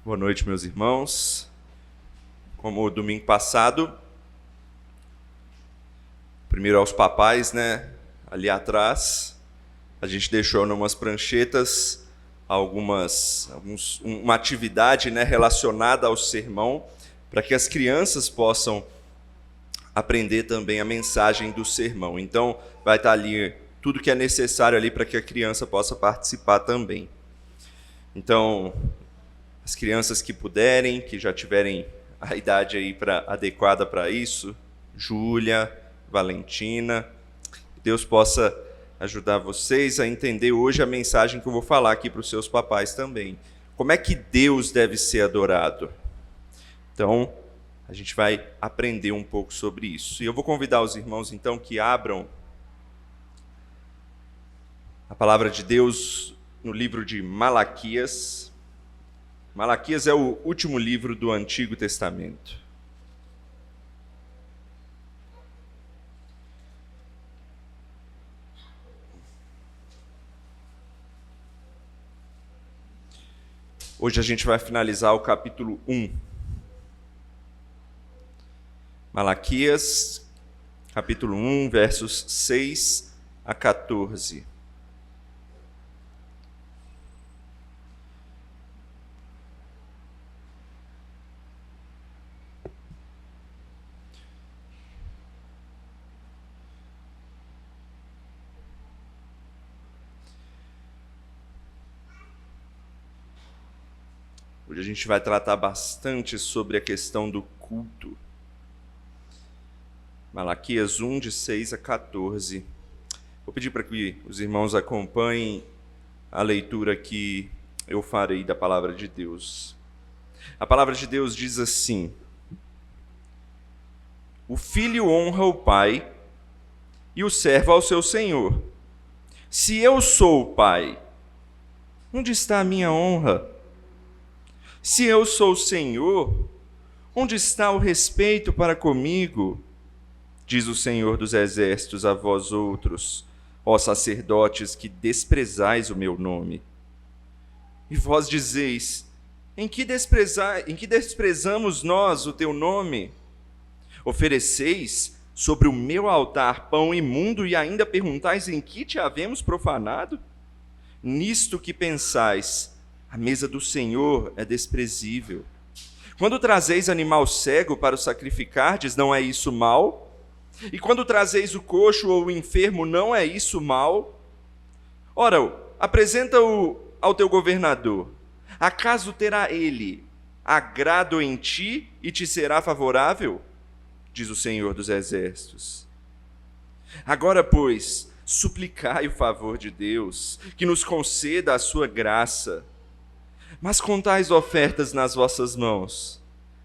Boa noite, meus irmãos. Como o domingo passado, primeiro aos papais, né? Ali atrás, a gente deixou numas pranchetas uma atividade, né, relacionada ao sermão, para que as crianças possam aprender também a mensagem do sermão. Então, vai estar ali tudo que é necessário ali para que a criança possa participar também. Então, as crianças que puderem, que já tiverem a idade aí adequada para isso, Júlia, Valentina, Deus possa ajudar vocês a entender hoje a mensagem que eu vou falar aqui para os seus papais também. Como é que Deus deve ser adorado? Então, a gente vai aprender um pouco sobre isso. E eu vou convidar os irmãos, então, que abram a palavra de Deus no livro de Malaquias. Malaquias é o último livro do Antigo Testamento. Hoje a gente vai finalizar o capítulo 1. Malaquias, capítulo 1, versos 6 a 14. Hoje a gente vai tratar bastante sobre a questão do culto. Malaquias 1, de 6 a 14. Vou pedir para que os irmãos acompanhem a leitura que eu farei da palavra de Deus. A palavra de Deus diz assim: o filho honra o pai e o servo ao seu senhor. Se eu sou o pai, onde está a minha honra? Se eu sou o Senhor, onde está o respeito para comigo? Diz o Senhor dos Exércitos a vós outros, ó sacerdotes que desprezais o meu nome. E vós dizeis: em que desprezamos nós o teu nome? Ofereceis sobre o meu altar pão imundo e ainda perguntais em que te havemos profanado? Nisto que pensais, a mesa do Senhor é desprezível. Quando trazeis animal cego para o sacrificardes, não é isso mal? E quando trazeis o coxo ou o enfermo, não é isso mal? Ora, apresenta-o ao teu governador. Acaso terá ele agrado em ti e te será favorável? Diz o Senhor dos Exércitos. Agora, pois, suplicai o favor de Deus, que nos conceda a sua graça. Mas com tais ofertas nas vossas mãos,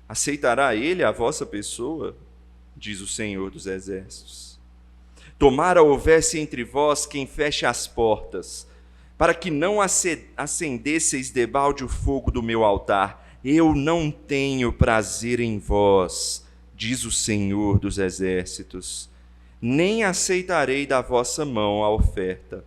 aceitará ele a vossa pessoa? Diz o Senhor dos Exércitos. Tomara houvesse entre vós quem feche as portas, para que não acendesseis debalde o fogo do meu altar. Eu não tenho prazer em vós, diz o Senhor dos Exércitos, nem aceitarei da vossa mão a oferta.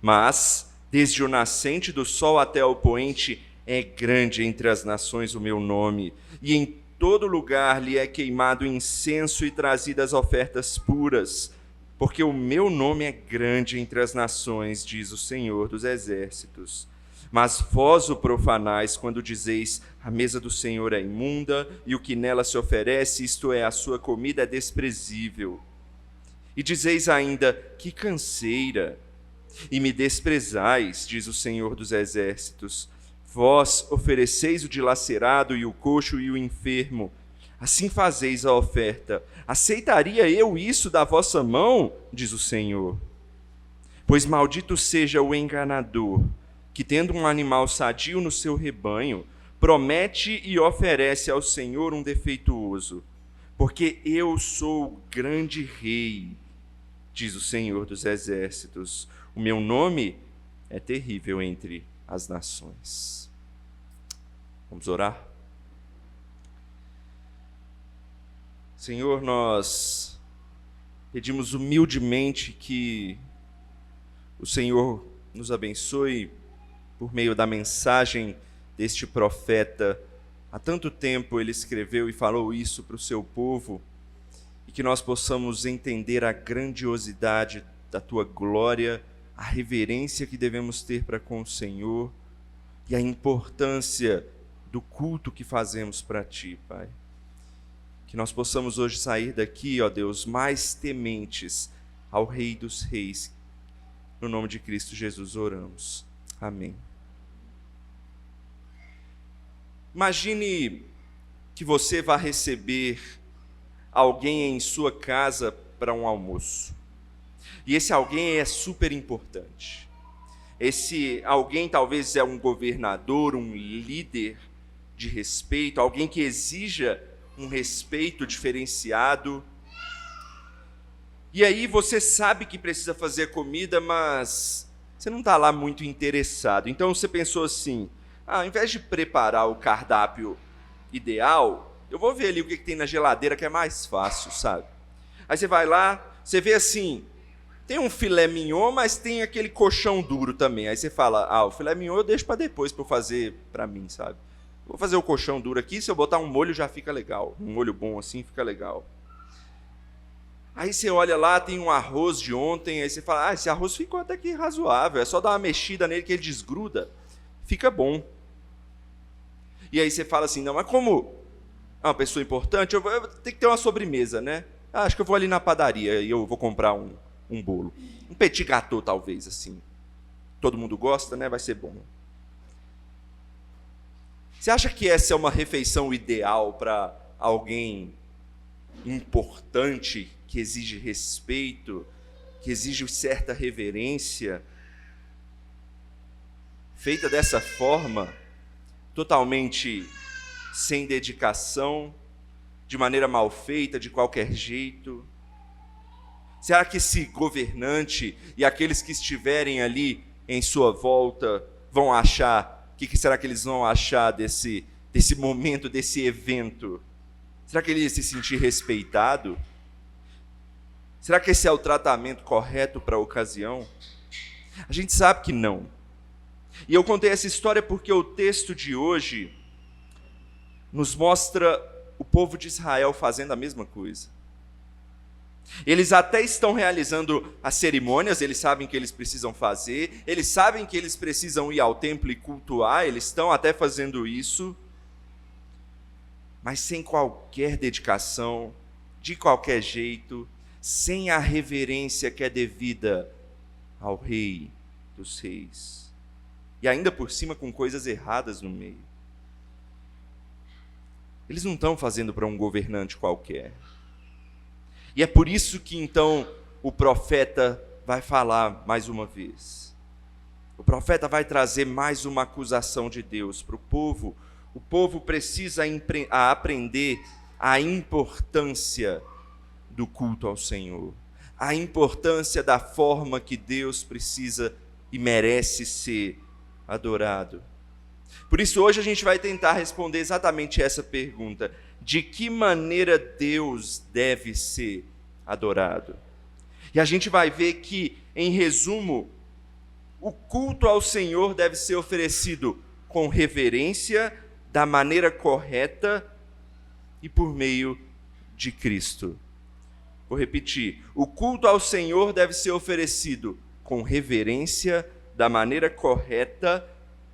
Mas desde o nascente do sol até o poente, é grande entre as nações o meu nome, e em todo lugar lhe é queimado incenso e trazidas ofertas puras, porque o meu nome é grande entre as nações, diz o Senhor dos Exércitos. Mas vós o profanais quando dizeis: a mesa do Senhor é imunda, e o que nela se oferece, isto é, a sua comida, é desprezível. E dizeis ainda: que canseira! E me desprezais, diz o Senhor dos Exércitos. Vós ofereceis o dilacerado e o coxo e o enfermo. Assim fazeis a oferta. Aceitaria eu isso da vossa mão? Diz o Senhor. Pois maldito seja o enganador, que tendo um animal sadio no seu rebanho, promete e oferece ao Senhor um defeituoso. Porque eu sou o grande rei, diz o Senhor dos Exércitos. O meu nome é terrível entre as nações. Vamos orar? Senhor, nós pedimos humildemente que o Senhor nos abençoe por meio da mensagem deste profeta. Há tanto tempo ele escreveu e falou isso para o seu povo, e que nós possamos entender a grandiosidade da tua glória, a reverência que devemos ter para com o Senhor e a importância do culto que fazemos para ti, Pai. Que nós possamos hoje sair daqui, ó Deus, mais tementes ao Rei dos Reis. No nome de Cristo Jesus oramos. Amém. Imagine que você vai receber alguém em sua casa para um almoço. E esse alguém é super importante. Esse alguém talvez é um governador, um líder de respeito, alguém que exija um respeito diferenciado. E aí você sabe que precisa fazer comida, mas você não está lá muito interessado. Então você pensou assim, ao invés de preparar o cardápio ideal, eu vou ver ali o que tem na geladeira que é mais fácil, sabe? Aí você vai lá, você vê assim, tem um filé mignon, mas tem aquele colchão duro também. Aí você fala, o filé mignon eu deixo para depois, para eu fazer para mim, sabe? Vou fazer o colchão duro aqui, se eu botar um molho já fica legal. Um molho bom assim fica legal. Aí você olha lá, tem um arroz de ontem, aí você fala, esse arroz ficou até que razoável, é só dar uma mexida nele que ele desgruda, fica bom. E aí você fala assim, não, mas como é uma pessoa importante, eu tenho que ter uma sobremesa, né? Acho que eu vou ali na padaria e eu vou comprar um bolo. Um petit gâteau, talvez, assim. Todo mundo gosta, né? Vai ser bom. Você acha que essa é uma refeição ideal para alguém importante, que exige respeito, que exige certa reverência? Feita dessa forma, totalmente sem dedicação, de maneira mal feita, de qualquer jeito? Será que esse governante e aqueles que estiverem ali em sua volta vão achar, o que será que eles vão achar desse momento, desse evento? Será que ele ia se sentir respeitado? Será que esse é o tratamento correto para a ocasião? A gente sabe que não. E eu contei essa história porque o texto de hoje nos mostra o povo de Israel fazendo a mesma coisa. Eles até estão realizando as cerimônias, eles sabem que eles precisam fazer, eles sabem que eles precisam ir ao templo e cultuar, eles estão até fazendo isso, mas sem qualquer dedicação, de qualquer jeito, sem a reverência que é devida ao Rei dos Reis. E ainda por cima com coisas erradas no meio. Eles não estão fazendo para um governante qualquer. E é por isso que então o profeta vai falar mais uma vez. O profeta vai trazer mais uma acusação de Deus para o povo. O povo precisa aprender a importância do culto ao Senhor, a importância da forma que Deus precisa e merece ser adorado. Por isso hoje a gente vai tentar responder exatamente essa pergunta: de que maneira Deus deve ser adorado? E a gente vai ver que, em resumo, o culto ao Senhor deve ser oferecido com reverência, da maneira correta e por meio de Cristo. Vou repetir: o culto ao Senhor deve ser oferecido com reverência, da maneira correta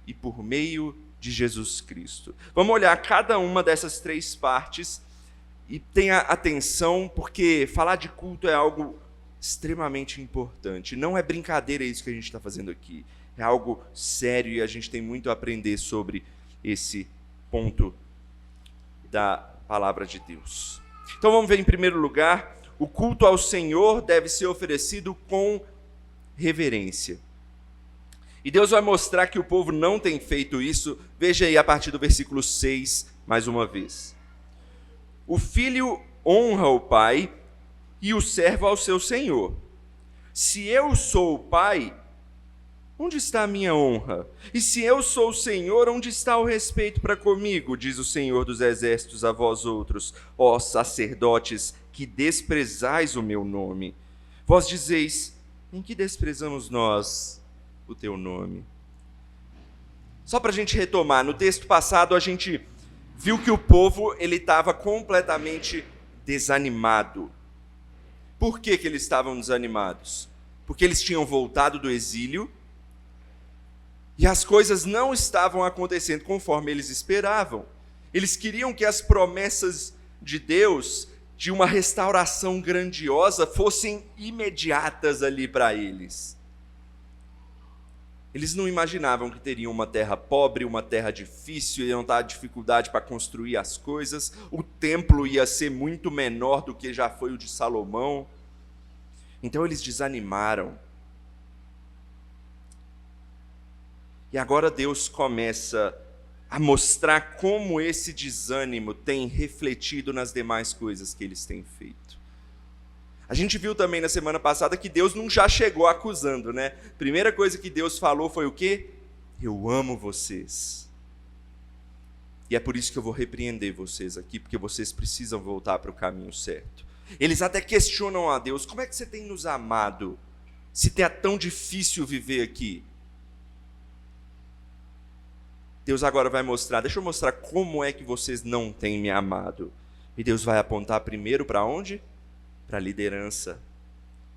e por meio de Jesus Cristo. Vamos olhar cada uma dessas três partes e tenha atenção, porque falar de culto é algo extremamente importante. Não é brincadeira isso que a gente está fazendo aqui. É algo sério e a gente tem muito a aprender sobre esse ponto da palavra de Deus. Então vamos ver em primeiro lugar, o culto ao Senhor deve ser oferecido com reverência. E Deus vai mostrar que o povo não tem feito isso. Veja aí a partir do versículo 6, mais uma vez. O filho honra o pai e o servo ao seu senhor. Se eu sou o pai, onde está a minha honra? E se eu sou o Senhor, onde está o respeito para comigo? Diz o Senhor dos exércitos a vós outros, ó sacerdotes, que desprezais o meu nome. Vós dizeis, em que desprezamos nós o teu nome? Só para a gente retomar, no texto passado a gente viu que o povo ele estava completamente desanimado. Por que eles estavam desanimados? Porque eles tinham voltado do exílio e as coisas não estavam acontecendo conforme eles esperavam. Eles queriam que as promessas de Deus, de uma restauração grandiosa, fossem imediatas ali para eles. Eles não imaginavam que teriam uma terra pobre, uma terra difícil, iam ter dificuldade para construir as coisas, o templo ia ser muito menor do que já foi o de Salomão. Então eles desanimaram. E agora Deus começa a mostrar como esse desânimo tem refletido nas demais coisas que eles têm feito. A gente viu também na semana passada que Deus não já chegou acusando, né? Primeira coisa que Deus falou foi o quê? Eu amo vocês. E é por isso que eu vou repreender vocês aqui, porque vocês precisam voltar para o caminho certo. Eles até questionam a Deus, como é que você tem nos amado, se é tão difícil viver aqui? Deus agora vai mostrar, deixa eu mostrar como é que vocês não têm me amado. E Deus vai apontar primeiro para onde? Para a liderança,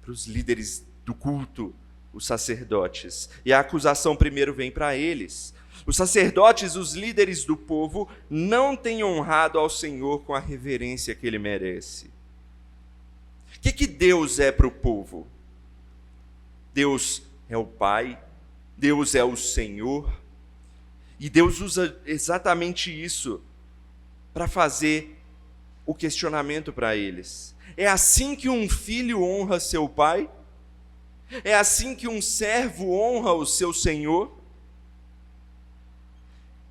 para os líderes do culto, os sacerdotes. E a acusação primeiro vem para eles. Os sacerdotes, os líderes do povo, não têm honrado ao Senhor com a reverência que Ele merece. O que Deus é para o povo? Deus é o Pai, Deus é o Senhor, e Deus usa exatamente isso para fazer o questionamento para eles. É assim que um filho honra seu pai? É assim que um servo honra o seu senhor?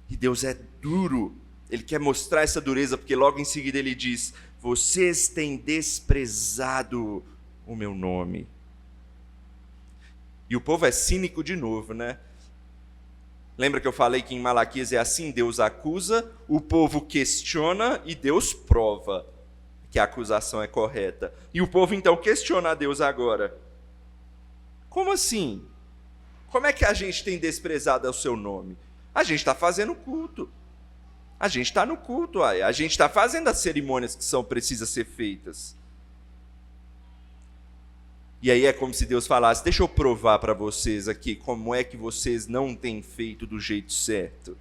E Deus é duro, Ele quer mostrar essa dureza, porque logo em seguida Ele diz, vocês têm desprezado o meu nome. E o povo é cínico de novo, né? Lembra que eu falei que em Malaquias é assim, Deus acusa, o povo questiona e Deus prova que a acusação é correta. E o povo então questiona a Deus agora. Como assim? Como é que a gente tem desprezado o seu nome? A gente está fazendo culto. A gente está no culto, a gente está fazendo as cerimônias que precisam ser feitas. E aí é como se Deus falasse, deixa eu provar para vocês aqui como é que vocês não têm feito do jeito certo.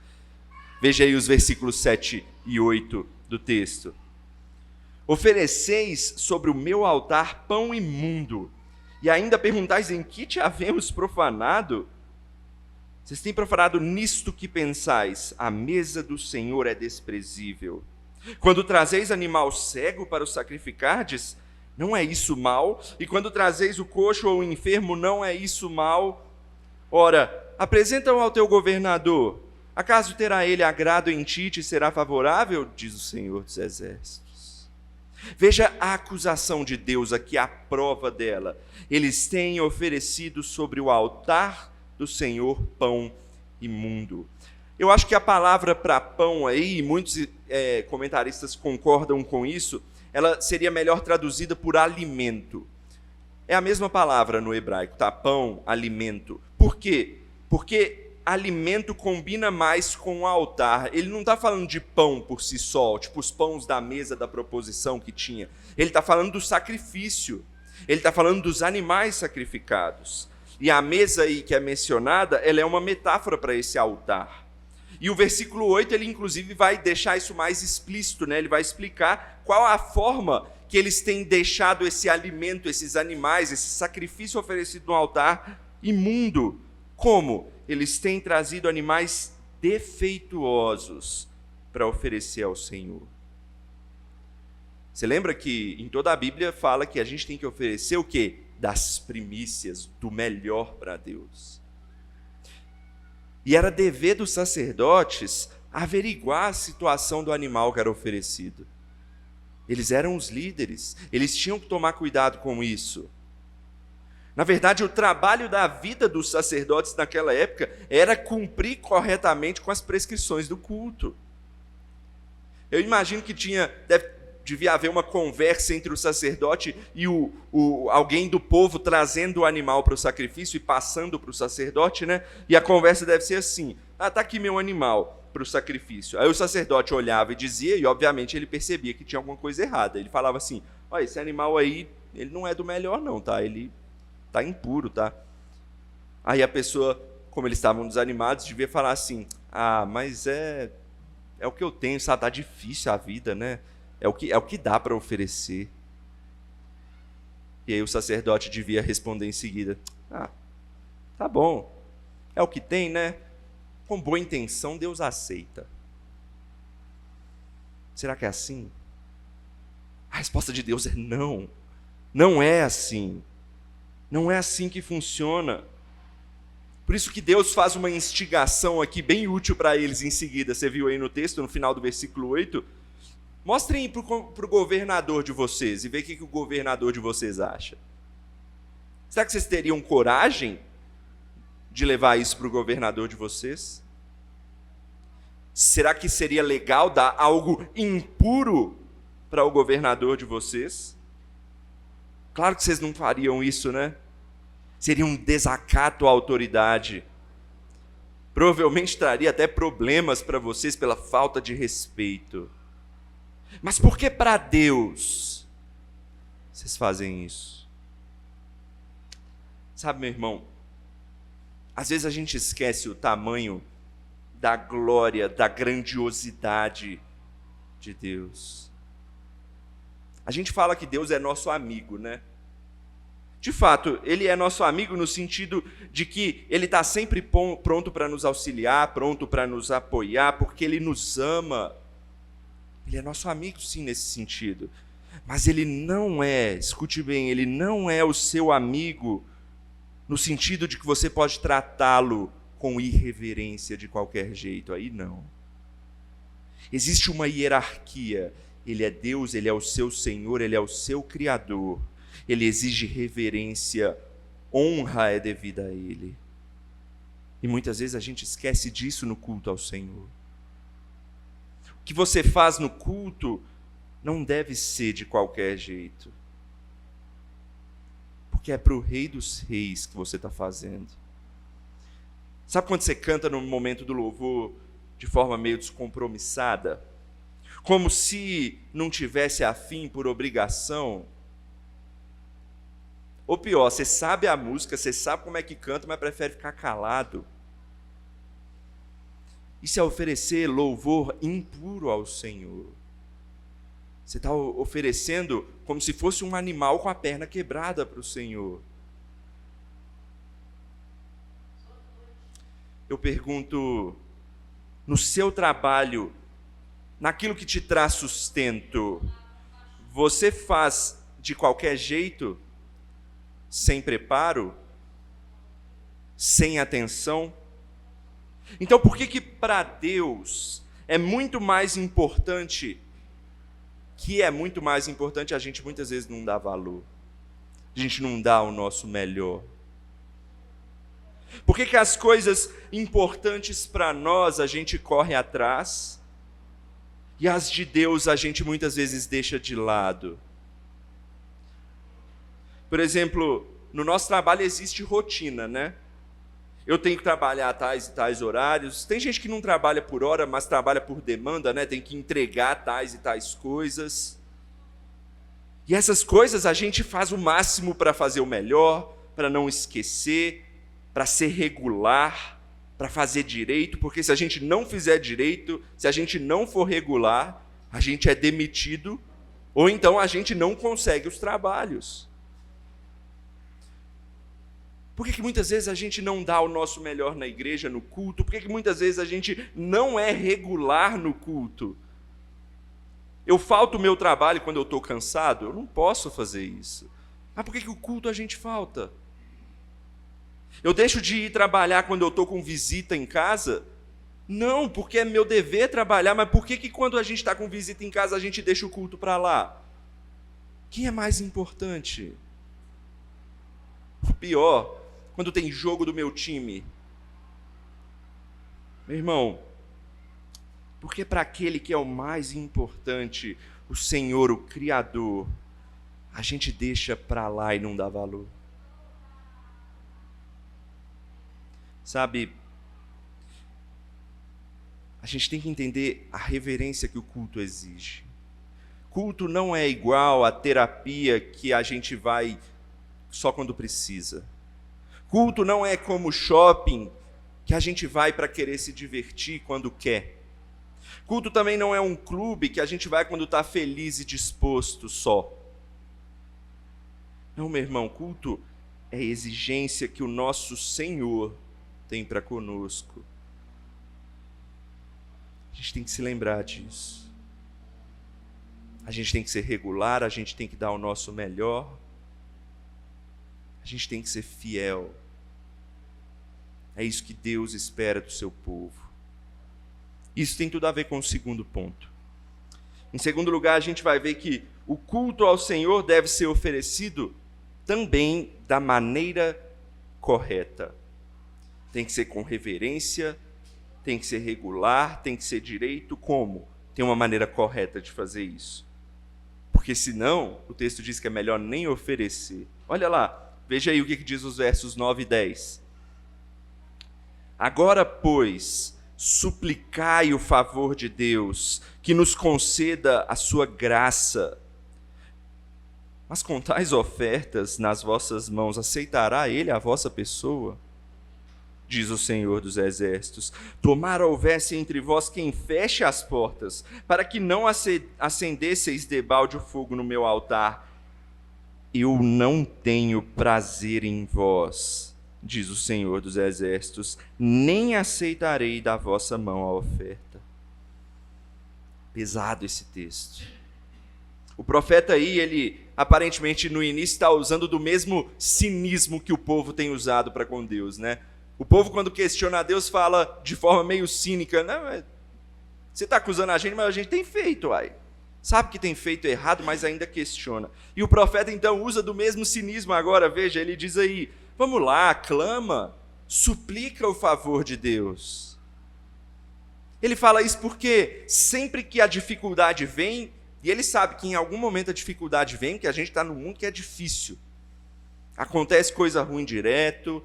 Veja aí os versículos 7 e 8 do texto. Ofereceis sobre o meu altar pão imundo, e ainda perguntais em que te havemos profanado? Vocês têm profanado nisto que pensais, a mesa do Senhor é desprezível. Quando trazeis animal cego para o sacrificardes, não é isso mal? E quando trazeis o coxo ou o enfermo, não é isso mal? Ora, apresenta-o ao teu governador. Acaso terá ele agrado em ti e te será favorável? Diz o Senhor dos Exércitos. Veja a acusação de Deus aqui, a prova dela. Eles têm oferecido sobre o altar do Senhor pão imundo. Eu acho que a palavra para pão aí, muitos comentaristas concordam com isso, ela seria melhor traduzida por alimento. É a mesma palavra no hebraico, tá? Pão, alimento. Por quê? Porque alimento combina mais com o altar. Ele não está falando de pão por si só, tipo os pães da mesa da proposição que tinha. Ele está falando do sacrifício. Ele está falando dos animais sacrificados. E a mesa aí que é mencionada, ela é uma metáfora para esse altar. E o versículo 8, ele inclusive vai deixar isso mais explícito, né? Ele vai explicar qual a forma que eles têm deixado esse alimento, esses animais, esse sacrifício oferecido no altar imundo. Como? Eles têm trazido animais defeituosos para oferecer ao Senhor. Você lembra que em toda a Bíblia fala que a gente tem que oferecer o quê? Das primícias, do melhor para Deus. E era dever dos sacerdotes averiguar a situação do animal que era oferecido. Eles eram os líderes, eles tinham que tomar cuidado com isso. Na verdade, o trabalho da vida dos sacerdotes naquela época era cumprir corretamente com as prescrições do culto. Eu imagino que devia haver uma conversa entre o sacerdote e alguém do povo trazendo o animal para o sacrifício e passando para o sacerdote, né? E a conversa deve ser assim, tá aqui meu animal para o sacrifício. Aí o sacerdote olhava e dizia, e obviamente ele percebia que tinha alguma coisa errada. Ele falava assim, olha, esse animal aí, ele não é do melhor não, tá? Ele tá impuro, tá? Aí a pessoa, como eles estavam desanimados, devia falar assim, mas é o que eu tenho, sabe? Tá difícil a vida, né? É o que dá para oferecer. E aí o sacerdote devia responder em seguida, tá bom, é o que tem, né? Com boa intenção, Deus aceita. Será que é assim? A resposta de Deus é não. Não é assim. Não é assim que funciona. Por isso que Deus faz uma instigação aqui bem útil para eles em seguida. Você viu aí no texto, no final do versículo 8? Mostrem para o governador de vocês e vê o que o governador de vocês acha. Será que vocês teriam coragem de levar isso para o governador de vocês? Será que seria legal dar algo impuro para o governador de vocês? Claro que vocês não fariam isso, né? Seria um desacato à autoridade. Provavelmente traria até problemas para vocês pela falta de respeito. Mas por que para Deus vocês fazem isso? Sabe, meu irmão, às vezes a gente esquece o tamanho da glória, da grandiosidade de Deus. A gente fala que Deus é nosso amigo, né? De fato, Ele é nosso amigo no sentido de que Ele está sempre pronto para nos auxiliar, pronto para nos apoiar, porque Ele nos ama. Ele é nosso amigo, sim, nesse sentido. Mas Ele não é, escute bem, Ele não é o seu amigo no sentido de que você pode tratá-lo com irreverência de qualquer jeito. Aí não. Existe uma hierarquia. Ele é Deus, Ele é o seu Senhor, Ele é o seu Criador. Ele exige reverência, honra é devida a Ele. E muitas vezes a gente esquece disso no culto ao Senhor. O que você faz no culto não deve ser de qualquer jeito. Porque é para o Rei dos Reis que você está fazendo. Sabe quando você canta no momento do louvor de forma meio descompromissada? Como se não tivesse afim por obrigação? Ou pior, você sabe a música, você sabe como é que canta, mas prefere ficar calado. Isso é oferecer louvor impuro ao Senhor. Você está oferecendo como se fosse um animal com a perna quebrada para o Senhor. Eu pergunto, no seu trabalho, naquilo que te traz sustento, você faz de qualquer jeito? Sem preparo? Sem atenção? Então por que para Deus é muito mais importante, a gente muitas vezes não dá valor? A gente não dá o nosso melhor. Por que as coisas importantes para nós a gente corre atrás e as de Deus a gente muitas vezes deixa de lado? Por exemplo, no nosso trabalho existe rotina, né? Eu tenho que trabalhar tais e tais horários. Tem gente que não trabalha por hora, mas trabalha por demanda, né? Tem que entregar tais e tais coisas. E essas coisas a gente faz o máximo para fazer o melhor, para não esquecer, para ser regular, para fazer direito, porque se a gente não fizer direito, se a gente não for regular, a gente é demitido, ou então a gente não consegue os trabalhos. Por que muitas vezes a gente não dá o nosso melhor na igreja, no culto? Por que muitas vezes a gente não é regular no culto? Eu falto o meu trabalho quando eu estou cansado? Eu não posso fazer isso. Mas por que o culto a gente falta? Eu deixo de ir trabalhar quando eu estou com visita em casa? Não, porque é meu dever trabalhar, mas por que quando a gente está com visita em casa a gente deixa o culto para lá? Quem é mais importante? O pior, quando tem jogo do meu time. Meu irmão, porque para aquele que é o mais importante, o Senhor, o Criador, a gente deixa para lá e não dá valor. Sabe, a gente tem que entender a reverência que o culto exige. Culto não é igual à terapia que a gente vai só quando precisa. Culto não é como shopping que a gente vai para querer se divertir quando quer. Culto também não é um clube que a gente vai quando está feliz e disposto só. Não, meu irmão, culto é a exigência que o nosso Senhor tem para conosco. A gente tem que se lembrar disso. A gente tem que ser regular, a gente tem que dar o nosso melhor. A gente tem que ser fiel. É isso que Deus espera do seu povo. Isso tem tudo a ver com o segundo ponto. Em segundo lugar, a gente vai ver que o culto ao Senhor deve ser oferecido também da maneira correta. Tem que ser com reverência, tem que ser regular, tem que ser direito. Como? Tem uma maneira correta de fazer isso. Porque senão, o texto diz que é melhor nem oferecer. Olha lá, veja aí o que diz os versos 9 e 10. Agora, pois, suplicai o favor de Deus, que nos conceda a sua graça. Mas com tais ofertas nas vossas mãos, aceitará ele a vossa pessoa? Diz o Senhor dos Exércitos. Tomara houvesse entre vós quem feche as portas, para que não acendesseis debalde o fogo no meu altar. Eu não tenho prazer em vós, diz o Senhor dos Exércitos, nem aceitarei da vossa mão a oferta. Pesado esse texto. O profeta aí, ele aparentemente no início está usando do mesmo cinismo que o povo tem usado para com Deus, né? O povo, quando questiona a Deus, fala de forma meio cínica, né? Você está acusando a gente, mas a gente tem feito, ai. Sabe que tem feito errado, mas ainda questiona. E o profeta então usa do mesmo cinismo agora, veja, ele diz aí, vamos lá, clama, suplica o favor de Deus. Ele fala isso porque sempre que a dificuldade vem, e ele sabe que em algum momento a dificuldade vem, que a gente está num mundo que é difícil. Acontece coisa ruim direto,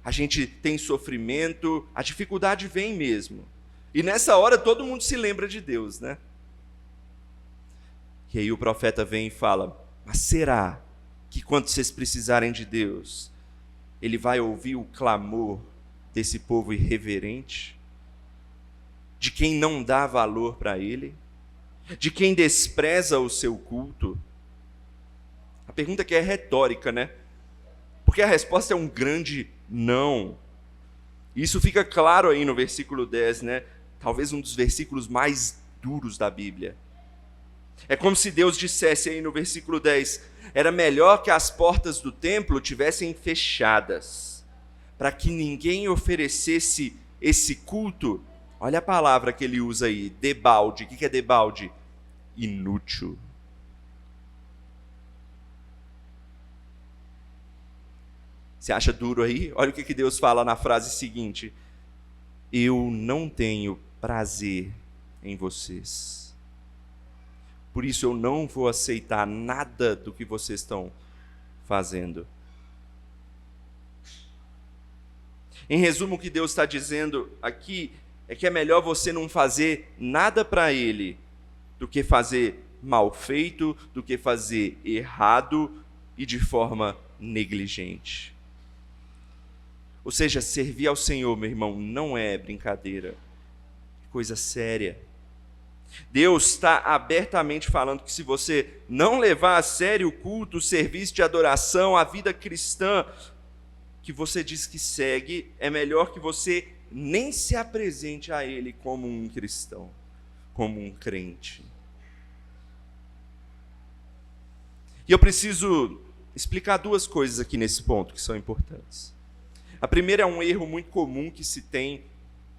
a gente tem sofrimento, a dificuldade vem mesmo. E nessa hora todo mundo se lembra de Deus, né? E aí o profeta vem e fala, mas será que quando vocês precisarem de Deus, Ele vai ouvir o clamor desse povo irreverente? De quem não dá valor para Ele? De quem despreza o seu culto? A pergunta que é retórica, né? Porque a resposta é um grande não. Isso fica claro aí no versículo 10, né? Talvez um dos versículos mais duros da Bíblia. É como se Deus dissesse aí no versículo 10, era melhor que as portas do templo tivessem fechadas, para que ninguém oferecesse esse culto. Olha a palavra que ele usa aí, debalde. O que é debalde? Inútil. Você acha duro aí? Olha o que Deus fala na frase seguinte. Eu não tenho prazer em vocês. Por isso eu não vou aceitar nada do que vocês estão fazendo. Em resumo, o que Deus está dizendo aqui é que é melhor você não fazer nada para Ele do que fazer mal feito, do que fazer errado e de forma negligente. Ou seja, servir ao Senhor, meu irmão, não é brincadeira, é coisa séria. Deus está abertamente falando que se você não levar a sério o culto, o serviço de adoração, a vida cristã que você diz que segue, é melhor que você nem se apresente a Ele como um cristão, como um crente. E eu preciso explicar duas coisas aqui nesse ponto que são importantes. A primeira é um erro muito comum que se tem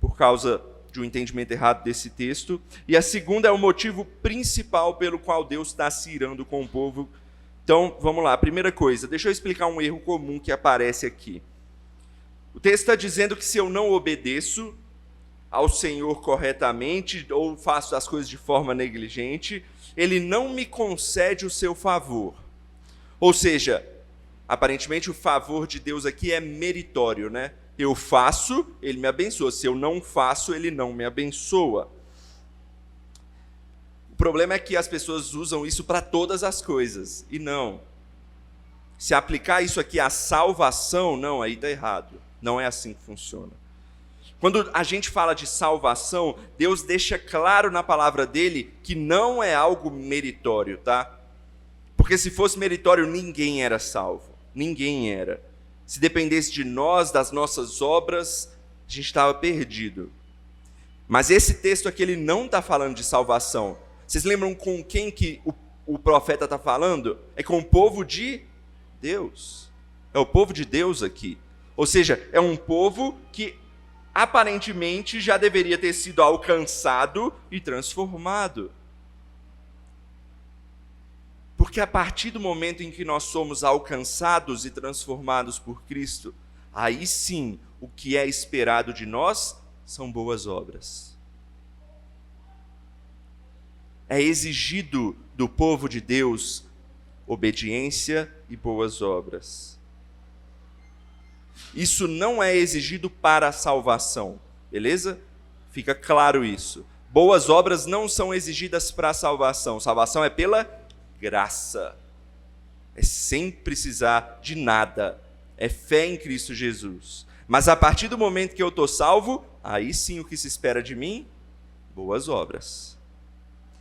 por causa de um entendimento errado desse texto. E a segunda é o motivo principal pelo qual Deus está se irando com o povo. Então, vamos lá. A primeira coisa, deixa eu explicar um erro comum que aparece aqui. O texto está dizendo que se eu não obedeço ao Senhor corretamente ou faço as coisas de forma negligente, Ele não me concede o seu favor. Ou seja, aparentemente o favor de Deus aqui é meritório, né? Eu faço, ele me abençoa. Se eu não faço, ele não me abençoa. O problema é que as pessoas usam isso para todas as coisas. E não. Se aplicar isso aqui à salvação, não, aí está errado. Não é assim que funciona. Quando a gente fala de salvação, Deus deixa claro na palavra dele que não é algo meritório, tá? Porque se fosse meritório, ninguém era salvo. Ninguém era. Se dependesse de nós, das nossas obras, a gente estava perdido. Mas esse texto aqui, ele não está falando de salvação. Vocês lembram com quem que o profeta está falando? É com o povo de Deus. É o povo de Deus aqui. Ou seja, é um povo que aparentemente já deveria ter sido alcançado e transformado. Porque a partir do momento em que nós somos alcançados e transformados por Cristo, aí sim, o que é esperado de nós são boas obras. É exigido do povo de Deus obediência e boas obras. Isso não é exigido para a salvação, beleza? Fica claro isso. Boas obras não são exigidas para a salvação. Salvação é pela graça. É sem precisar de nada. É fé em Cristo Jesus. Mas a partir do momento que eu estou salvo, aí sim o que se espera de mim? Boas obras.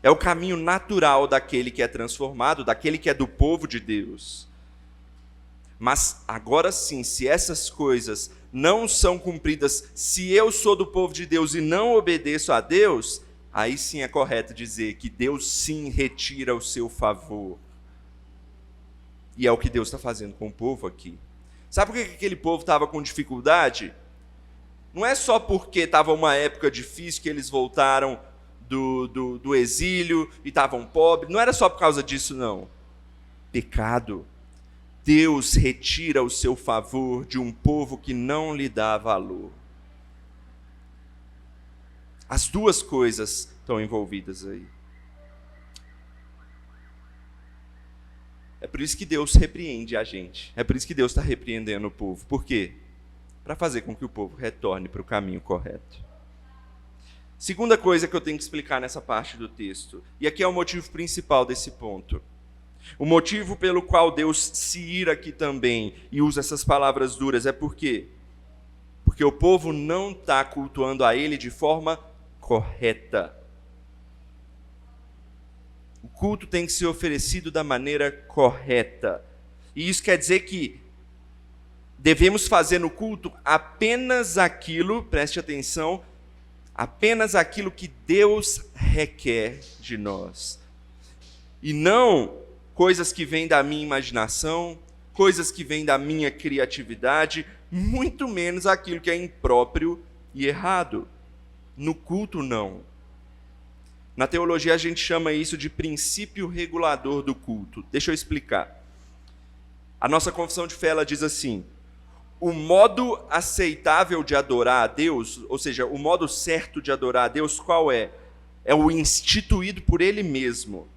É o caminho natural daquele que é transformado, daquele que é do povo de Deus. Mas agora sim, se essas coisas não são cumpridas, se eu sou do povo de Deus e não obedeço a Deus, aí sim é correto dizer que Deus sim retira o seu favor. E é o que Deus está fazendo com o povo aqui. Sabe por que aquele povo estava com dificuldade? Não é só porque estava uma época difícil que eles voltaram do exílio e estavam pobres, não era só por causa disso não. Pecado. Deus retira o seu favor de um povo que não lhe dá valor. As duas coisas estão envolvidas aí. É por isso que Deus repreende a gente. É por isso que Deus está repreendendo o povo. Por quê? Para fazer com que o povo retorne para o caminho correto. Segunda coisa que eu tenho que explicar nessa parte do texto, e aqui é o motivo principal desse ponto. O motivo pelo qual Deus se ira aqui também e usa essas palavras duras é por quê? Porque o povo não está cultuando a Ele de forma correta. O culto tem que ser oferecido da maneira correta. E isso quer dizer que devemos fazer no culto apenas aquilo, preste atenção, apenas aquilo que Deus requer de nós. E não coisas que vêm da minha imaginação, coisas que vêm da minha criatividade, muito menos aquilo que é impróprio e errado. No culto, não. Na teologia, a gente chama isso de princípio regulador do culto. Deixa eu explicar. A nossa confissão de fé, ela diz assim: o modo aceitável de adorar a Deus, ou seja, o modo certo de adorar a Deus, qual é? É o instituído por Ele mesmo.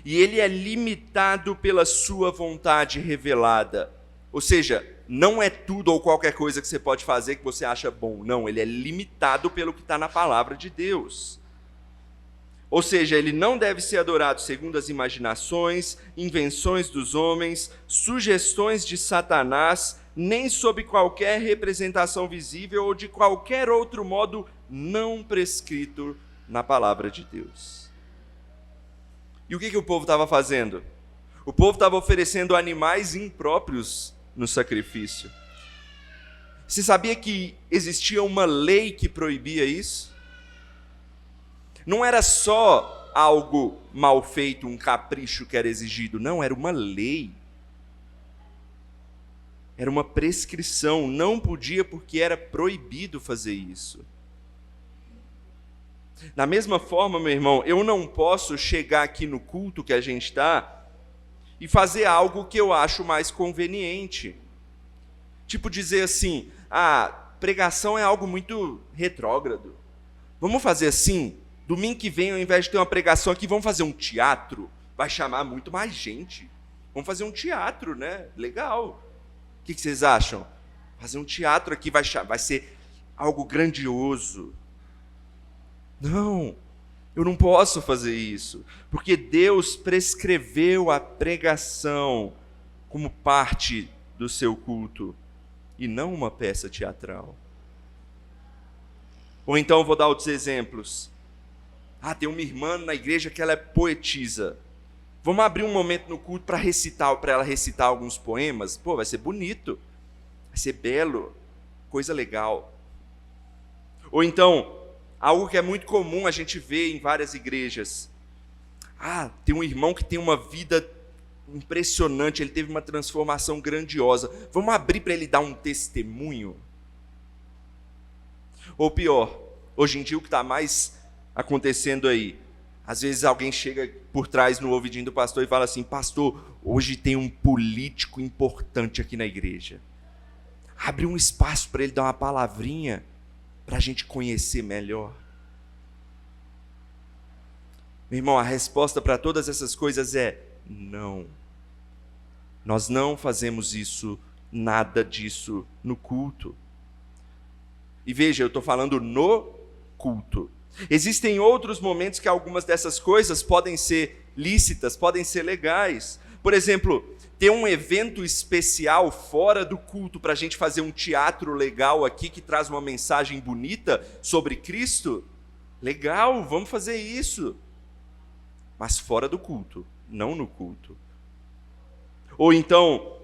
E ele é limitado pela sua vontade revelada. Ou seja, não é tudo ou qualquer coisa que você pode fazer que você acha bom. Não, ele é limitado pelo que está na palavra de Deus. Ou seja, ele não deve ser adorado segundo as imaginações, invenções dos homens, sugestões de Satanás, nem sob qualquer representação visível ou de qualquer outro modo não prescrito na palavra de Deus. E o que o povo estava fazendo? O povo estava oferecendo animais impróprios no sacrifício. Você sabia que existia uma lei que proibia isso? Não era só algo mal feito, um capricho que era exigido. Não, era uma lei. Era uma prescrição. Não podia porque era proibido fazer isso. Da mesma forma, meu irmão, eu não posso chegar aqui no culto que a gente está e fazer algo que eu acho mais conveniente. Tipo dizer assim, pregação é algo muito retrógrado. Vamos fazer assim, domingo que vem, ao invés de ter uma pregação aqui, vamos fazer um teatro. Vai chamar muito mais gente. Vamos fazer um teatro, né? Legal. O que vocês acham? Fazer um teatro aqui vai ser algo grandioso. Não, eu não posso fazer isso, porque Deus prescreveu a pregação como parte do seu culto, e não uma peça teatral. Ou então eu vou dar outros exemplos. Tem uma irmã na igreja que ela é poetisa. Vamos abrir um momento no culto para ela recitar alguns poemas? Vai ser bonito, vai ser belo, coisa legal. Ou então, algo que é muito comum a gente ver em várias igrejas. Tem um irmão que tem uma vida impressionante, ele teve uma transformação grandiosa. Vamos abrir para ele dar um testemunho? Ou pior, hoje em dia o que está mais acontecendo aí, às vezes alguém chega por trás no ouvidinho do pastor e fala assim: pastor, hoje tem um político importante aqui na igreja. Abre um espaço para ele dar uma palavrinha, para a gente conhecer melhor. Meu irmão, a resposta para todas essas coisas é não. Nós não fazemos isso, nada disso no culto. E veja, eu estou falando no culto. Existem outros momentos que algumas dessas coisas podem ser lícitas, podem ser legais. Por exemplo, ter um evento especial fora do culto para a gente fazer um teatro legal aqui que traz uma mensagem bonita sobre Cristo. Legal, vamos fazer isso. Mas fora do culto, não no culto. Ou então,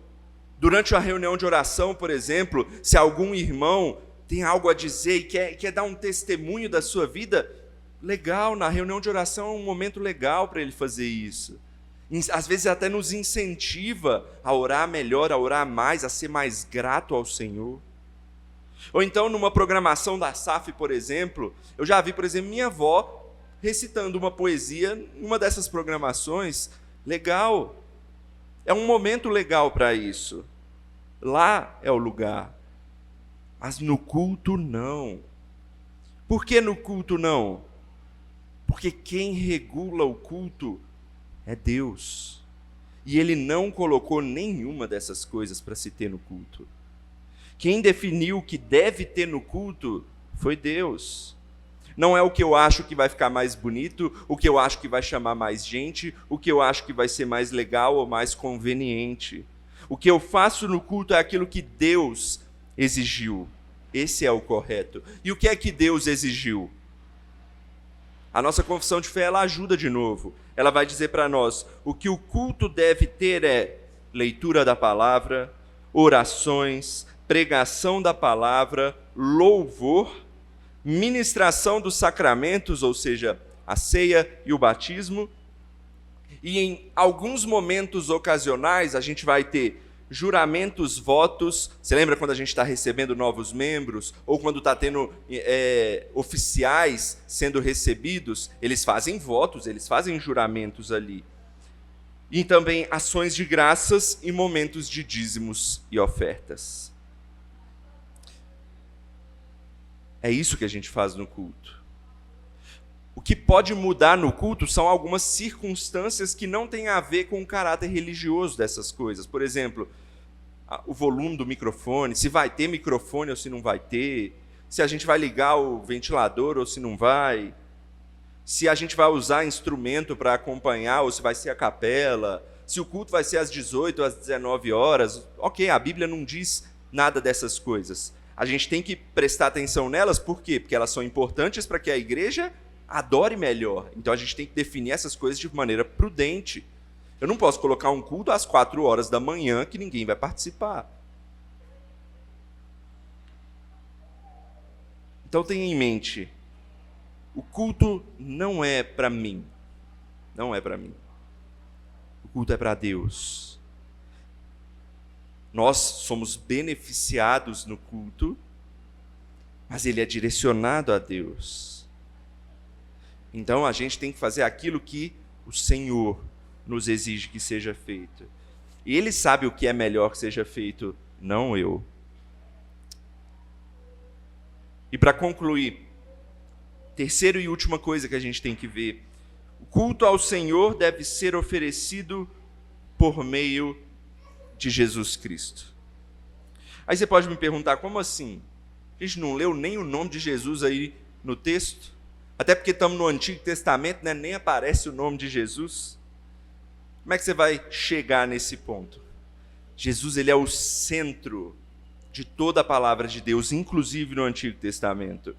durante uma reunião de oração, por exemplo, se algum irmão tem algo a dizer e quer dar um testemunho da sua vida, legal, na reunião de oração é um momento legal para ele fazer isso. Às vezes até nos incentiva a orar melhor, a orar mais, a ser mais grato ao Senhor. Ou então, numa programação da SAF, por exemplo, eu já vi, por exemplo, minha avó recitando uma poesia em uma dessas programações. Legal, é um momento legal para isso. Lá é o lugar. Mas no culto não. Por que no culto não? Porque quem regula o culto é Deus. E Ele não colocou nenhuma dessas coisas para se ter no culto. Quem definiu o que deve ter no culto foi Deus. Não é o que eu acho que vai ficar mais bonito, o que eu acho que vai chamar mais gente, o que eu acho que vai ser mais legal ou mais conveniente. O que eu faço no culto é aquilo que Deus exigiu. Esse é o correto. E o que é que Deus exigiu? A nossa confissão de fé, ela ajuda de novo. Ela vai dizer para nós, o que o culto deve ter é leitura da palavra, orações, pregação da palavra, louvor, ministração dos sacramentos, ou seja, a ceia e o batismo. E em alguns momentos ocasionais, a gente vai ter juramentos, votos. Você lembra quando a gente está recebendo novos membros? Ou quando está tendo oficiais sendo recebidos? Eles fazem votos, eles fazem juramentos ali. E também ações de graças e momentos de dízimos e ofertas. É isso que a gente faz no culto. O que pode mudar no culto são algumas circunstâncias que não têm a ver com o caráter religioso dessas coisas. Por exemplo, o volume do microfone, se vai ter microfone ou se não vai ter, se a gente vai ligar o ventilador ou se não vai, se a gente vai usar instrumento para acompanhar ou se vai ser a capela, se o culto vai ser às 18 ou às 19 horas. Ok, a Bíblia não diz nada dessas coisas. A gente tem que prestar atenção nelas, por quê? Porque elas são importantes para que a igreja adore melhor. Então a gente tem que definir essas coisas de maneira prudente. Eu não posso colocar um culto às 4 horas da manhã que ninguém vai participar. Então tenha em mente, o culto não é para mim. Não é para mim. O culto é para Deus. Nós somos beneficiados no culto, mas ele é direcionado a Deus. Então a gente tem que fazer aquilo que o Senhor nos exige que seja feito. E Ele sabe o que é melhor que seja feito, não eu. E para concluir, terceira e última coisa que a gente tem que ver: o culto ao Senhor deve ser oferecido por meio de Jesus Cristo. Aí você pode me perguntar, como assim? A gente não leu nem o nome de Jesus aí no texto? Até porque estamos no Antigo Testamento, né? Nem aparece o nome de Jesus. Como é que você vai chegar nesse ponto? Jesus, ele é o centro de toda a palavra de Deus, inclusive no Antigo Testamento.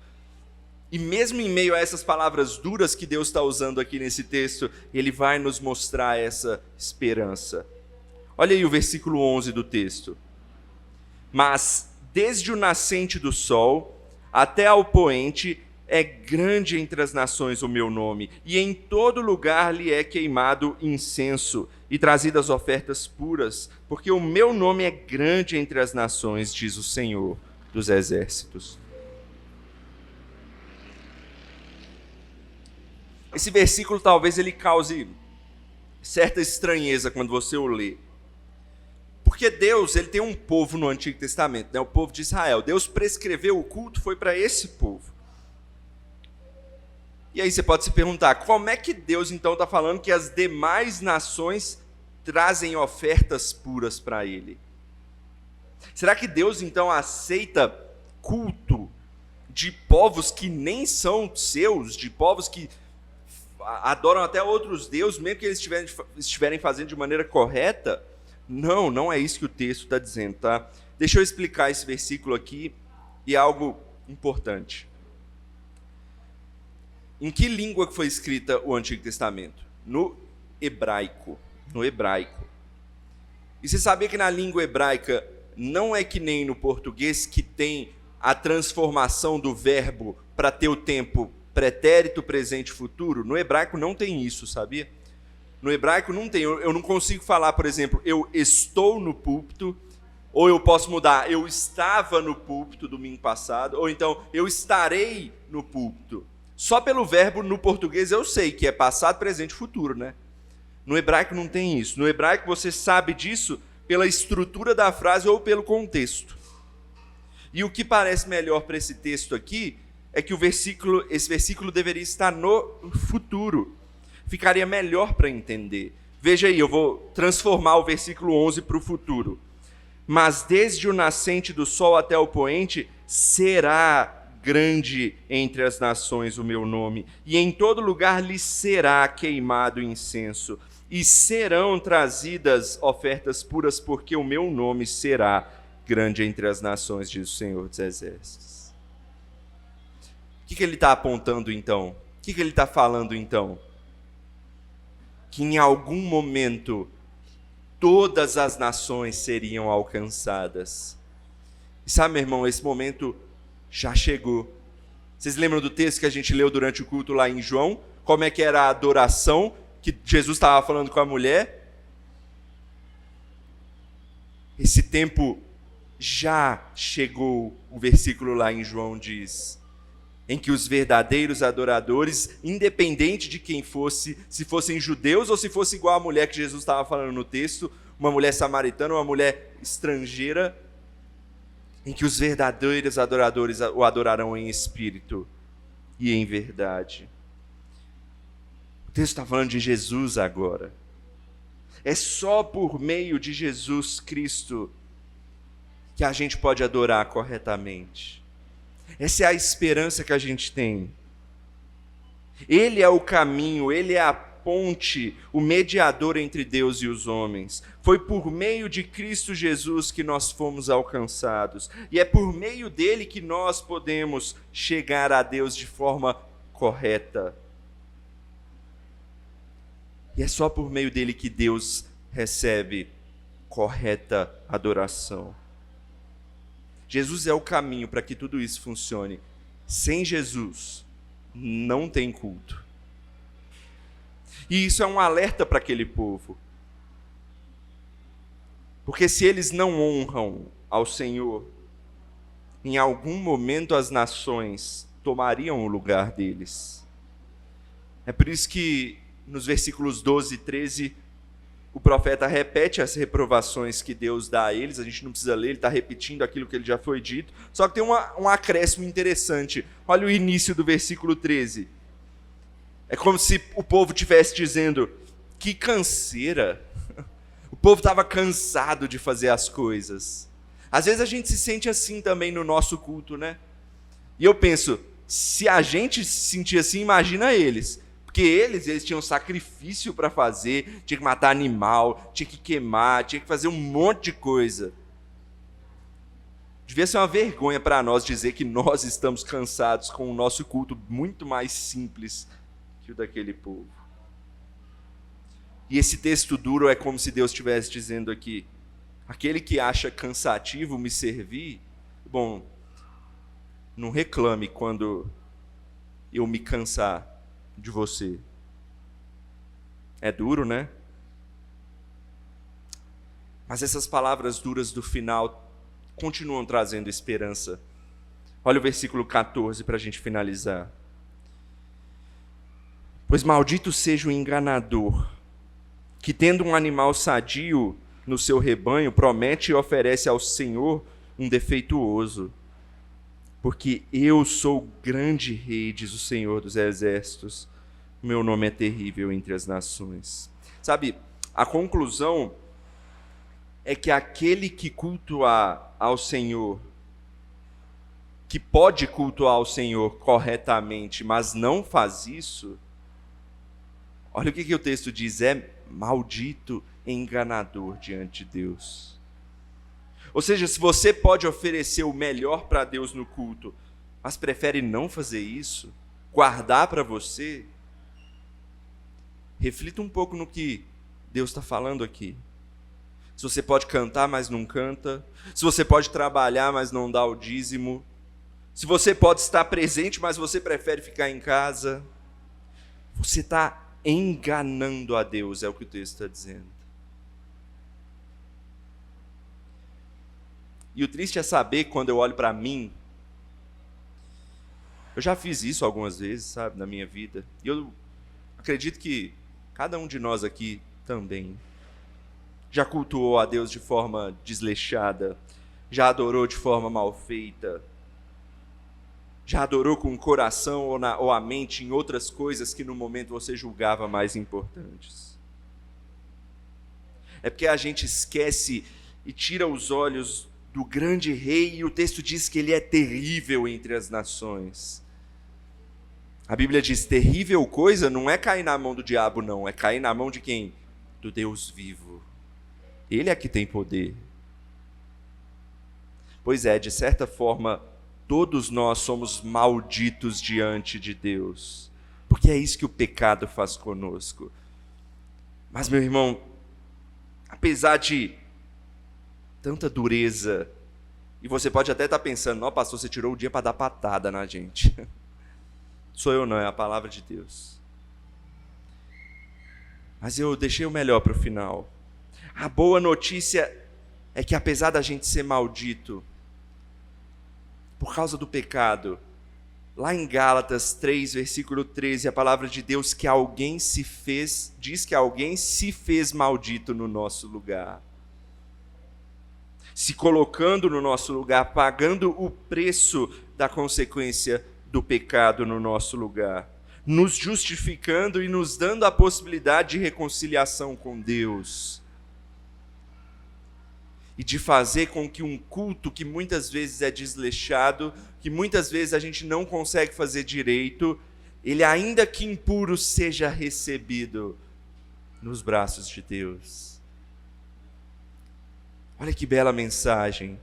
E mesmo em meio a essas palavras duras que Deus está usando aqui nesse texto, Ele vai nos mostrar essa esperança. Olha aí o versículo 11 do texto. Mas desde o nascente do sol até ao poente é grande entre as nações o meu nome, e em todo lugar lhe é queimado incenso e trazidas ofertas puras, porque o meu nome é grande entre as nações, diz o Senhor dos exércitos. Esse versículo talvez ele cause certa estranheza quando você o lê. Porque Deus, ele tem um povo no Antigo Testamento, né? O povo de Israel. Deus prescreveu o culto, foi para esse povo. E aí você pode se perguntar, como é que Deus então está falando que as demais nações trazem ofertas puras para Ele? Será que Deus então aceita culto de povos que nem são seus, de povos que adoram até outros deuses, mesmo que eles estiverem fazendo de maneira correta? Não, não é isso que o texto está dizendo, tá? Deixa eu explicar esse versículo aqui, e é algo importante. Em que língua foi escrita o Antigo Testamento? No hebraico. No hebraico. E você sabia que na língua hebraica não é que nem no português, que tem a transformação do verbo para ter o tempo pretérito, presente e futuro? No hebraico não tem isso, sabia? No hebraico não tem. Eu não consigo falar, por exemplo, eu estou no púlpito, ou eu posso mudar, eu estava no púlpito domingo passado, ou então eu estarei no púlpito. Só pelo verbo no português eu sei que é passado, presente e futuro, né? No hebraico não tem isso. No hebraico você sabe disso pela estrutura da frase ou pelo contexto. E o que parece melhor para esse texto aqui é que esse versículo deveria estar no futuro. Ficaria melhor para entender. Veja aí, eu vou transformar o versículo 11 para o futuro. Mas desde o nascente do sol até o poente, será grande entre as nações o meu nome, e em todo lugar lhe será queimado incenso, e serão trazidas ofertas puras, porque o meu nome será grande entre as nações, diz o Senhor dos Exércitos. O que ele está apontando então? O que ele está falando então? Que em algum momento todas as nações seriam alcançadas. E sabe, meu irmão, esse momento já chegou. Vocês lembram do texto que a gente leu durante o culto lá em João? Como é que era a adoração que Jesus estava falando com a mulher? Esse tempo já chegou, o versículo lá em João diz, em que os verdadeiros adoradores, independente de quem fosse, se fossem judeus ou se fosse igual a mulher que Jesus estava falando no texto, uma mulher samaritana, uma mulher estrangeira, em que os verdadeiros adoradores o adorarão em espírito e em verdade. O texto está falando de Jesus agora. É só por meio de Jesus Cristo que a gente pode adorar corretamente. Essa é a esperança que a gente tem. Ele é o caminho, ele é a ponte, o mediador entre Deus e os homens. Foi por meio de Cristo Jesus que nós fomos alcançados. E é por meio dele que nós podemos chegar a Deus de forma correta. E é só por meio dele que Deus recebe correta adoração. Jesus é o caminho para que tudo isso funcione. Sem Jesus, não tem culto. E isso é um alerta para aquele povo. Porque se eles não honram ao Senhor, em algum momento as nações tomariam o lugar deles. É por isso que nos versículos 12 e 13, o profeta repete as reprovações que Deus dá a eles. A gente não precisa ler, ele está repetindo aquilo que ele já foi dito. Só que tem um acréscimo interessante. Olha o início do versículo 13. É como se o povo estivesse dizendo, que canseira. O povo estava cansado de fazer as coisas. Às vezes a gente se sente assim também no nosso culto, né? E eu penso, se a gente se sentir assim, imagina eles. Porque eles tinham sacrifício para fazer, tinha que matar animal, tinha que queimar, tinha que fazer um monte de coisa. Devia ser uma vergonha para nós dizer que nós estamos cansados com o nosso culto muito mais simples que o daquele povo. E esse texto duro é como se Deus estivesse dizendo aqui: aquele que acha cansativo me servir, bom, não reclame quando eu me cansar de você. É duro, né? Mas essas palavras duras do final continuam trazendo esperança. Olha o versículo 14 para a gente finalizar. Pois maldito seja o enganador, que tendo um animal sadio no seu rebanho, promete e oferece ao Senhor um defeituoso. Porque eu sou o grande rei, diz o Senhor dos exércitos, meu nome é terrível entre as nações. Sabe, a conclusão é que aquele que cultuar ao Senhor, que pode cultuar ao Senhor corretamente, mas não faz isso, olha o que o texto diz, é maldito e enganador diante de Deus. Ou seja, se você pode oferecer o melhor para Deus no culto, mas prefere não fazer isso, guardar para você, reflita um pouco no que Deus está falando aqui. Se você pode cantar, mas não canta. Se você pode trabalhar, mas não dá o dízimo. Se você pode estar presente, mas você prefere ficar em casa. Você está enganando a Deus, é o que o texto está dizendo. E o triste é saber, quando eu olho para mim, eu já fiz isso algumas vezes, sabe, na minha vida. E eu acredito que cada um de nós aqui também já cultuou a Deus de forma desleixada, já adorou de forma mal feita, já adorou com o coração ou a mente em outras coisas que no momento você julgava mais importantes. É porque a gente esquece e tira os olhos do grande rei, e o texto diz que ele é terrível entre as nações. A Bíblia diz, terrível coisa não é cair na mão do diabo, não, é cair na mão de quem? Do Deus vivo. Ele é que tem poder. Pois é, de certa forma, todos nós somos malditos diante de Deus, porque é isso que o pecado faz conosco. Mas, meu irmão, apesar de tanta dureza, e você pode até estar pensando, não, pastor, você tirou o dia para dar patada na gente. Sou eu não, é a palavra de Deus. Mas eu deixei o melhor para o final. A boa notícia é que apesar da gente ser maldito, por causa do pecado, lá em Gálatas 3, versículo 13, a palavra de Deus diz que alguém se fez maldito no nosso lugar. Se colocando no nosso lugar, pagando o preço da consequência do pecado no nosso lugar, nos justificando e nos dando a possibilidade de reconciliação com Deus. E de fazer com que um culto que muitas vezes é desleixado, que muitas vezes a gente não consegue fazer direito, ele ainda que impuro seja recebido nos braços de Deus. Olha que bela mensagem.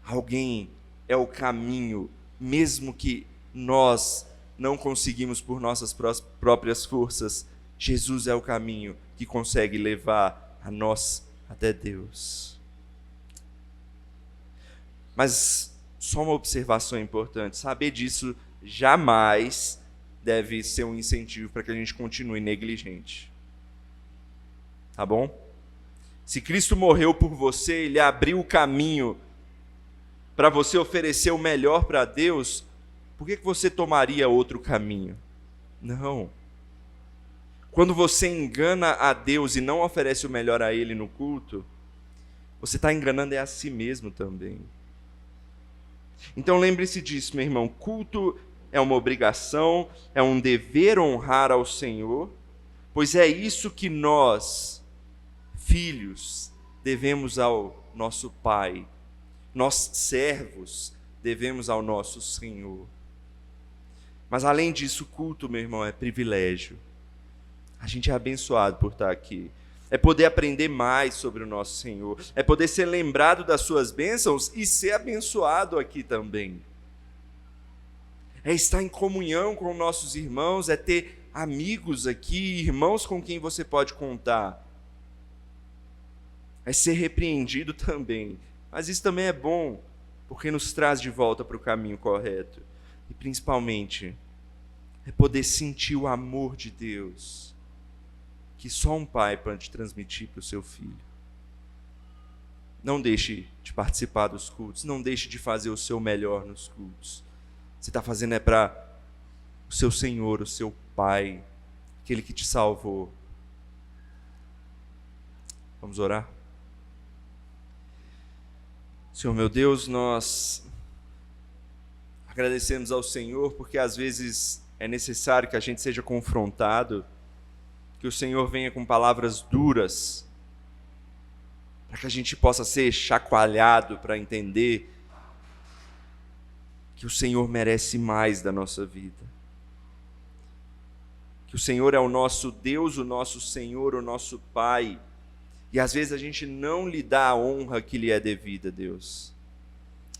Alguém é o caminho, mesmo que nós não conseguimos por nossas próprias forças, Jesus é o caminho que consegue levar a nós até Deus. Mas só uma observação importante, saber disso jamais deve ser um incentivo para que a gente continue negligente. Tá bom? Se Cristo morreu por você, Ele abriu o caminho para você oferecer o melhor para Deus, por que você tomaria outro caminho? Não. Quando você engana a Deus e não oferece o melhor a Ele no culto, você está enganando a si mesmo também. Então lembre-se disso, meu irmão. Culto é uma obrigação, é um dever honrar ao Senhor, pois é isso que nós, filhos, devemos ao nosso Pai. Nós, servos, devemos ao nosso Senhor. Mas além disso, o culto, meu irmão, é privilégio. A gente é abençoado por estar aqui. É poder aprender mais sobre o nosso Senhor. É poder ser lembrado das suas bênçãos e ser abençoado aqui também. É estar em comunhão com nossos irmãos, é ter amigos aqui, irmãos com quem você pode contar. É ser repreendido também. Mas isso também é bom, porque nos traz de volta para o caminho correto. E principalmente, é poder sentir o amor de Deus, que só um pai pode transmitir para o seu filho. Não deixe de participar dos cultos, não deixe de fazer o seu melhor nos cultos. Você está fazendo é para o seu Senhor, o seu Pai, aquele que te salvou. Vamos orar? Senhor meu Deus, nós agradecemos ao Senhor porque às vezes é necessário que a gente seja confrontado, que o Senhor venha com palavras duras, para que a gente possa ser chacoalhado para entender que o Senhor merece mais da nossa vida. Que o Senhor é o nosso Deus, o nosso Senhor, o nosso Pai. E às vezes a gente não lhe dá a honra que lhe é devida, Deus.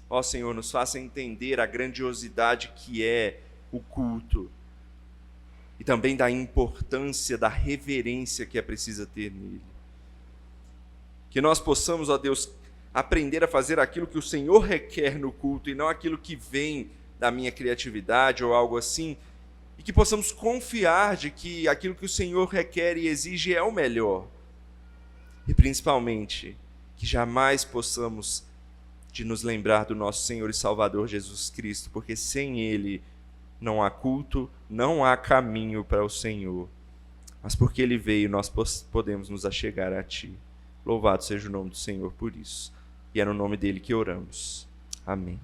Ó Senhor, nos faça entender a grandiosidade que é o culto. E também da importância, da reverência que é precisa ter nele. Que nós possamos, ó Deus, aprender a fazer aquilo que o Senhor requer no culto e não aquilo que vem da minha criatividade ou algo assim, e que possamos confiar de que aquilo que o Senhor requer e exige é o melhor. E principalmente, que jamais possamos de nos lembrar do nosso Senhor e Salvador Jesus Cristo, porque sem Ele não há culto, não há caminho para o Senhor. Mas porque Ele veio, nós podemos nos achegar a Ti. Louvado seja o nome do Senhor por isso. E é no nome dele que oramos. Amém.